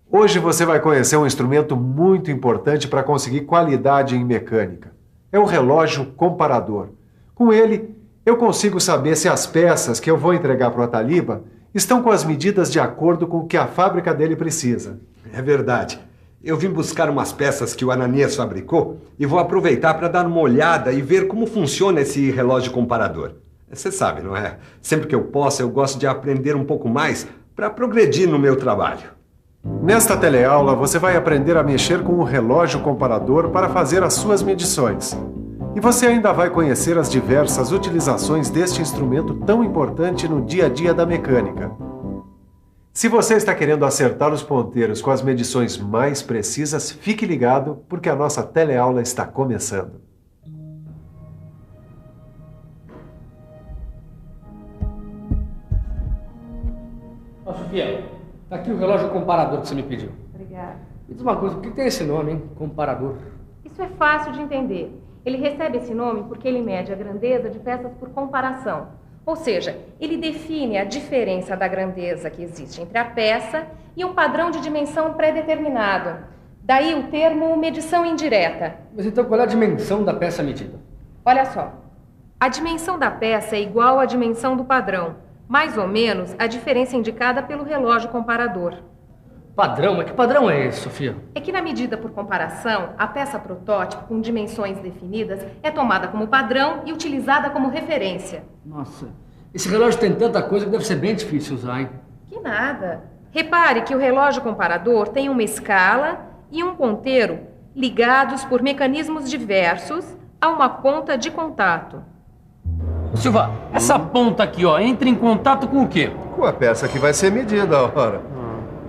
Hoje você vai conhecer um instrumento muito importante para conseguir qualidade em mecânica. É o relógio comparador. Com ele, eu consigo saber se as peças que eu vou entregar para o Ataliba estão com as medidas de acordo com o que a fábrica dele precisa. É verdade. Eu vim buscar umas peças que o Ananias fabricou e vou aproveitar para dar uma olhada e ver como funciona esse relógio comparador. Você sabe, não é? Sempre que eu posso, eu gosto de aprender um pouco mais para progredir no meu trabalho. Nesta teleaula, você vai aprender a mexer com o relógio comparador para fazer as suas medições. E você ainda vai conhecer as diversas utilizações deste instrumento tão importante no dia a dia da mecânica. Se você está querendo acertar os ponteiros com as medições mais precisas, fique ligado, porque a nossa teleaula está começando. Ó, Sofia, tá aqui o relógio comparador que você me pediu. Obrigada. Me diz uma coisa, por que tem esse nome, hein? Comparador. Isso é fácil de entender. Ele recebe esse nome porque ele mede a grandeza de peças por comparação. Ou seja, ele define a diferença da grandeza que existe entre a peça e um padrão de dimensão pré-determinado. Daí o termo medição indireta. Mas então qual é a dimensão da peça medida? Olha só, a dimensão da peça é igual à dimensão do padrão, mais ou menos a diferença indicada pelo relógio comparador. Padrão? Mas que padrão é esse, Sofia? É que na medida por comparação, a peça protótipo com dimensões definidas é tomada como padrão e utilizada como referência. Nossa, esse relógio tem tanta coisa que deve ser bem difícil usar, hein? Que nada. Repare que o relógio comparador tem uma escala e um ponteiro ligados por mecanismos diversos a uma ponta de contato. Silva, essa ponta aqui, ó, entra em contato com o quê? Com a peça que vai ser medida, ora.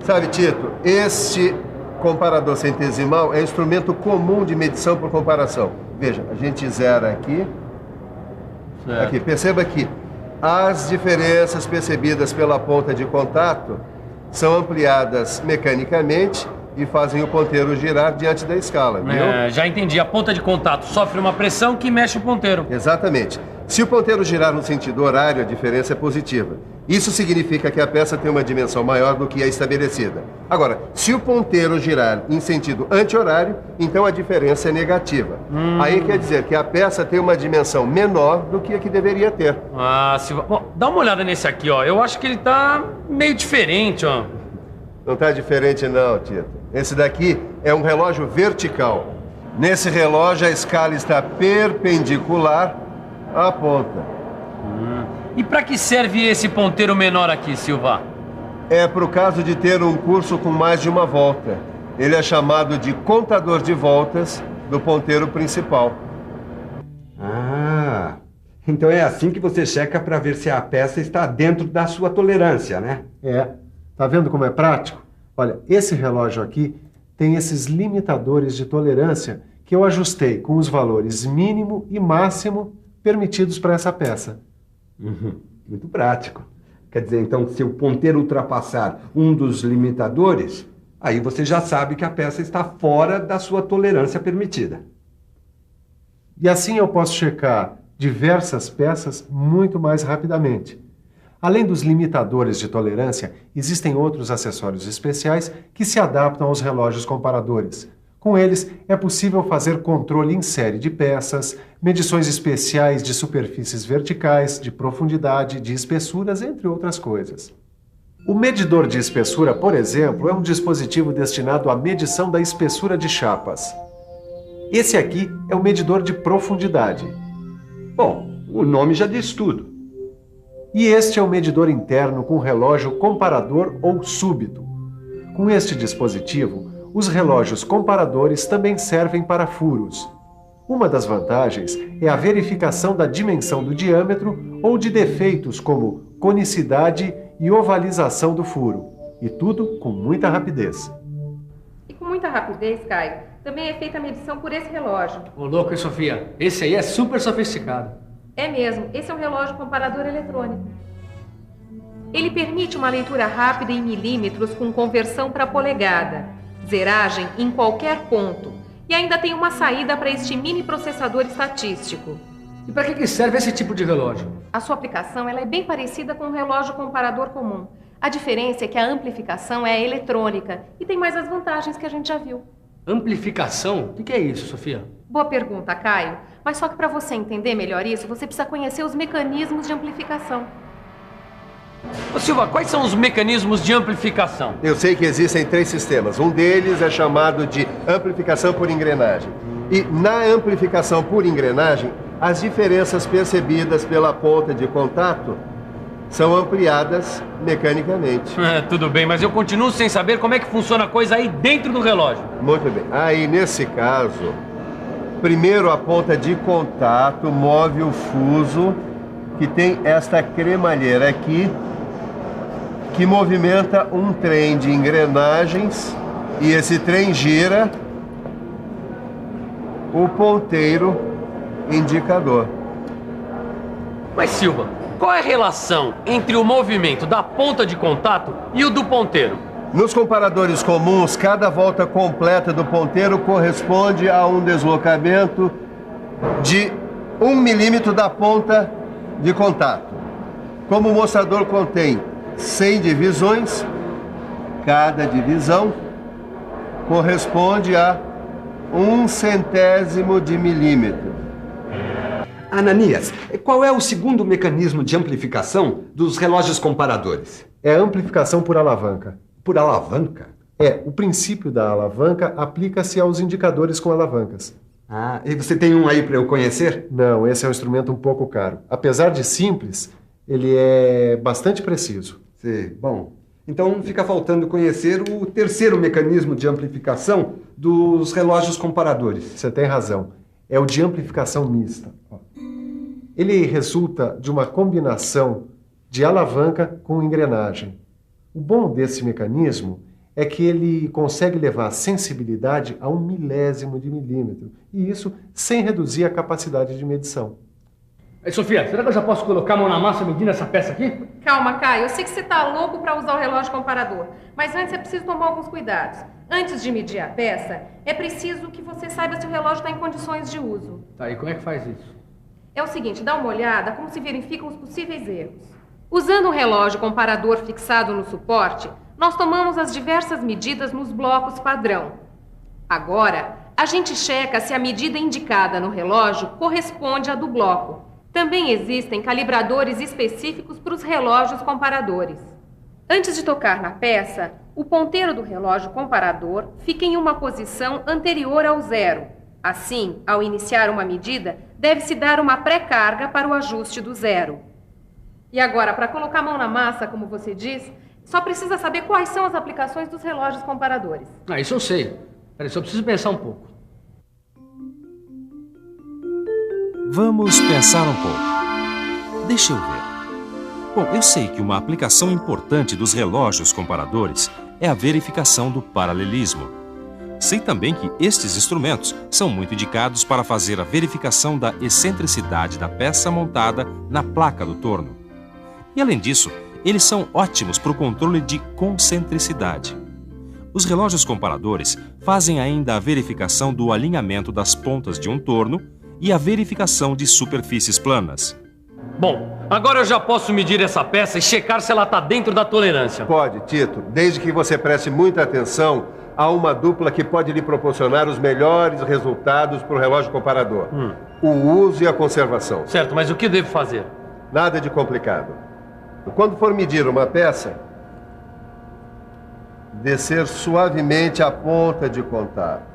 Sabe, Tito, este comparador centesimal é instrumento comum de medição por comparação. Veja, a gente zera aqui. Certo. Aqui, perceba que as diferenças percebidas pela ponta de contato são ampliadas mecanicamente e fazem o ponteiro girar diante da escala, viu? Já entendi. A ponta de contato sofre uma pressão que mexe o ponteiro. Exatamente. Se o ponteiro girar no sentido horário, a diferença é positiva. Isso significa que a peça tem uma dimensão maior do que a estabelecida. Agora, se o ponteiro girar em sentido anti-horário, então a diferença é negativa. Aí quer dizer que a peça tem uma dimensão menor do que a que deveria ter. Ah, Silva. Bom, dá uma olhada nesse aqui, ó. Eu acho que ele tá meio diferente, ó. Não está diferente não, Tito. Esse daqui é um relógio vertical. Nesse relógio a escala está perpendicular à ponta. E pra que serve esse ponteiro menor aqui, Silva? É para o caso de ter um curso com mais de uma volta. Ele é chamado de contador de voltas do ponteiro principal. Ah, então é assim que você checa para ver se a peça está dentro da sua tolerância, né? É. Tá vendo como é prático? Olha, esse relógio aqui tem esses limitadores de tolerância que eu ajustei com os valores mínimo e máximo permitidos para essa peça. Muito prático. Quer dizer, então, se o ponteiro ultrapassar um dos limitadores, aí você já sabe que a peça está fora da sua tolerância permitida. E assim eu posso checar diversas peças muito mais rapidamente. Além dos limitadores de tolerância, existem outros acessórios especiais que se adaptam aos relógios comparadores. Com eles, é possível fazer controle em série de peças, medições especiais de superfícies verticais, de profundidade, de espessuras, entre outras coisas. O medidor de espessura, por exemplo, é um dispositivo destinado à medição da espessura de chapas. Esse aqui é o medidor de profundidade. Bom, o nome já diz tudo. E este é o medidor interno com relógio comparador ou súbito. Com este dispositivo, os relógios comparadores também servem para furos. Uma das vantagens é a verificação da dimensão do diâmetro ou de defeitos como conicidade e ovalização do furo. E tudo com muita rapidez. E com muita rapidez, Caio, também é feita a medição por esse relógio. Ô, louco, hein, Sofia? Esse aí é super sofisticado. É mesmo, esse é um relógio comparador eletrônico. Ele permite uma leitura rápida em milímetros com conversão para polegada, zeragem em qualquer ponto, e ainda tem uma saída para este mini processador estatístico. E para que serve esse tipo de relógio? A sua aplicação ela é bem parecida com um relógio comparador comum. A diferença é que a amplificação é eletrônica e tem mais as vantagens que a gente já viu. Amplificação? O que é isso, Sofia? Boa pergunta, Caio. Mas só que para você entender melhor isso, você precisa conhecer os mecanismos de amplificação. Ô Silva, quais são os mecanismos de amplificação? Eu sei que existem 3 sistemas. Um deles é chamado de amplificação por engrenagem. E na amplificação por engrenagem, as diferenças percebidas pela ponta de contato são ampliadas mecanicamente. Tudo bem, mas eu continuo sem saber como é que funciona a coisa aí dentro do relógio. Muito bem. Aí, nesse caso, primeiro a ponta de contato move o fuso, que tem esta cremalheira aqui, que movimenta um trem de engrenagens, e esse trem gira o ponteiro indicador. Mas Silva, qual é a relação entre o movimento da ponta de contato e o do ponteiro? Nos comparadores comuns, cada volta completa do ponteiro corresponde a um deslocamento de 1 milímetro da ponta de contato. Como o mostrador contém 100 divisões, cada divisão corresponde a 1/100º de milímetro. Ananias, qual é o segundo mecanismo de amplificação dos relógios comparadores? É a amplificação por alavanca. Por alavanca? O princípio da alavanca aplica-se aos indicadores com alavancas. Ah, e você tem um aí para eu conhecer? Não, esse é um instrumento um pouco caro. Apesar de simples, ele é bastante preciso. Sim, bom. Então fica faltando conhecer o terceiro mecanismo de amplificação dos relógios comparadores. Você tem razão. É o de amplificação mista. Ele resulta de uma combinação de alavanca com engrenagem. O bom desse mecanismo é que ele consegue levar a sensibilidade a 1 milésimo de milímetro, e isso sem reduzir a capacidade de medição. Aí, Sofia, será que eu já posso colocar a mão na massa medindo essa peça aqui? Calma, Caio. Eu sei que você tá louco para usar o relógio comparador, mas antes é preciso tomar alguns cuidados. Antes de medir a peça, é preciso que você saiba se o relógio está em condições de uso. Tá, e como é que faz isso? É o seguinte, dá uma olhada como se verificam os possíveis erros. Usando um relógio comparador fixado no suporte, nós tomamos as diversas medidas nos blocos padrão. Agora, a gente checa se a medida indicada no relógio corresponde à do bloco. Também existem calibradores específicos para os relógios comparadores. Antes de tocar na peça, o ponteiro do relógio comparador fica em uma posição anterior ao zero. Assim, ao iniciar uma medida, deve-se dar uma pré-carga para o ajuste do zero. E agora, para colocar a mão na massa, como você diz, só precisa saber quais são as aplicações dos relógios comparadores. Ah, isso eu sei. Peraí, só preciso pensar um pouco. Vamos pensar um pouco. Deixa eu ver. Bom, eu sei que uma aplicação importante dos relógios comparadores é a verificação do paralelismo. Sei também que estes instrumentos são muito indicados para fazer a verificação da excentricidade da peça montada na placa do torno. E além disso, eles são ótimos para o controle de concentricidade. Os relógios comparadores fazem ainda a verificação do alinhamento das pontas de um torno e a verificação de superfícies planas. Bom, agora eu já posso medir essa peça e checar se ela está dentro da tolerância. Pode, Tito, desde que você preste muita atenção a uma dupla que pode lhe proporcionar os melhores resultados para o relógio comparador. O uso e a conservação. Certo, mas o que devo fazer? Nada de complicado. Quando for medir uma peça, descer suavemente a ponta de contato.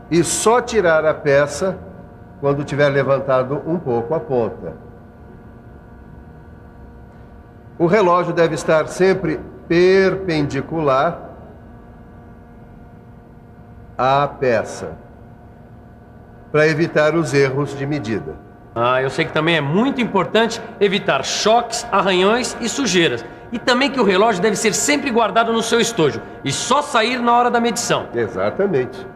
E só tirar a peça quando tiver levantado um pouco a ponta. O relógio deve estar sempre perpendicular à peça, para evitar os erros de medida. Eu sei que também é muito importante evitar choques, arranhões e sujeiras. E também que o relógio deve ser sempre guardado no seu estojo e só sair na hora da medição. Exatamente.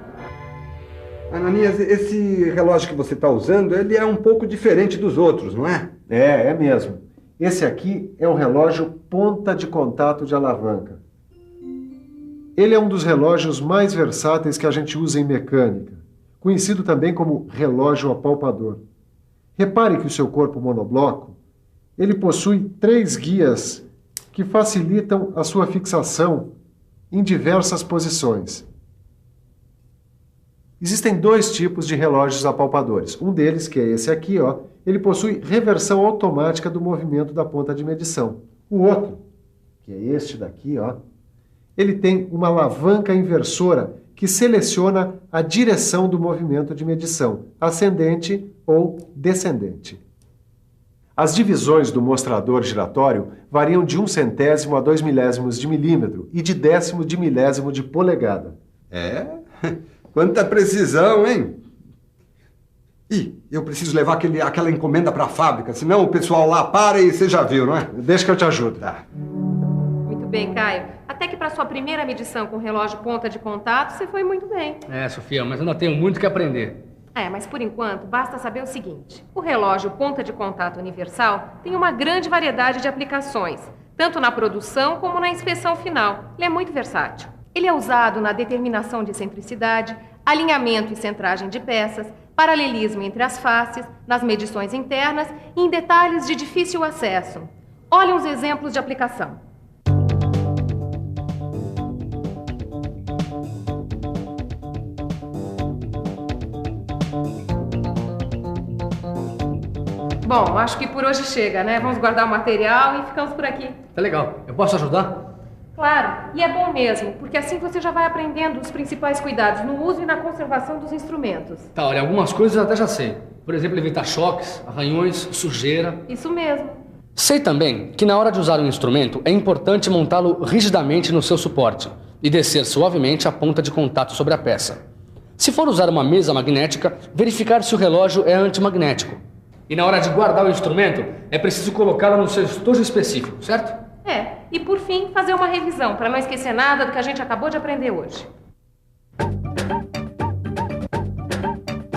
Ananias, esse relógio que você está usando, ele é um pouco diferente dos outros, não é? É mesmo. Esse aqui é um relógio ponta de contato de alavanca. Ele é um dos relógios mais versáteis que a gente usa em mecânica, conhecido também como relógio apalpador. Repare que o seu corpo monobloco, ele possui 3 guias que facilitam a sua fixação em diversas posições. Existem 2 tipos de relógios apalpadores. Um deles, que é esse aqui, ó, ele possui reversão automática do movimento da ponta de medição. O outro, que é este daqui, ó, ele tem uma alavanca inversora que seleciona a direção do movimento de medição, ascendente ou descendente. As divisões do mostrador giratório variam de 1/100 a 2 milésimos de milímetro e de 10º de milésimo de polegada. É? Quanta precisão, hein? Ih, eu preciso levar aquela encomenda para a fábrica, senão o pessoal lá para e você já viu, não é? Deixa que eu te ajudo. Tá. Muito bem, Caio. Até que para sua primeira medição com relógio ponta de contato, você foi muito bem. É, Sofia, mas ainda tenho muito que aprender. Mas por enquanto, basta saber o seguinte. O relógio ponta de contato universal tem uma grande variedade de aplicações, tanto na produção como na inspeção final. Ele é muito versátil. Ele é usado na determinação de excentricidade, alinhamento e centragem de peças, paralelismo entre as faces, nas medições internas e em detalhes de difícil acesso. Olhem os exemplos de aplicação. Bom, acho que por hoje chega, né? Vamos guardar o material e ficamos por aqui. Tá legal. Eu posso ajudar? Claro, e é bom mesmo, porque assim você já vai aprendendo os principais cuidados no uso e na conservação dos instrumentos. Tá, olha, algumas coisas eu até já sei. Por exemplo, evitar choques, arranhões, sujeira. Isso mesmo. Sei também que na hora de usar um instrumento é importante montá-lo rigidamente no seu suporte e descer suavemente a ponta de contato sobre a peça. Se for usar uma mesa magnética, verificar se o relógio é antimagnético. E na hora de guardar o instrumento, é preciso colocá-lo no seu estojo específico, certo? E por fim, fazer uma revisão, para não esquecer nada do que a gente acabou de aprender hoje.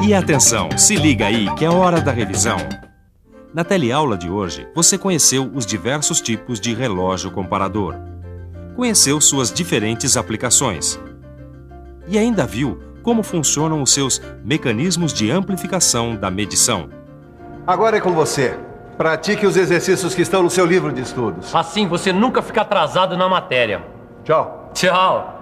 E atenção, se liga aí que é hora da revisão. Na teleaula de hoje, você conheceu os diversos tipos de relógio comparador. Conheceu suas diferentes aplicações. E ainda viu como funcionam os seus mecanismos de amplificação da medição. Agora é com você. Pratique os exercícios que estão no seu livro de estudos. Assim você nunca fica atrasado na matéria. Tchau. Tchau.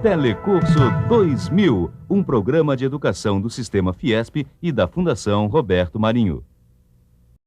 Telecurso 2000, um programa de educação do Sistema Fiesp e da Fundação Roberto Marinho.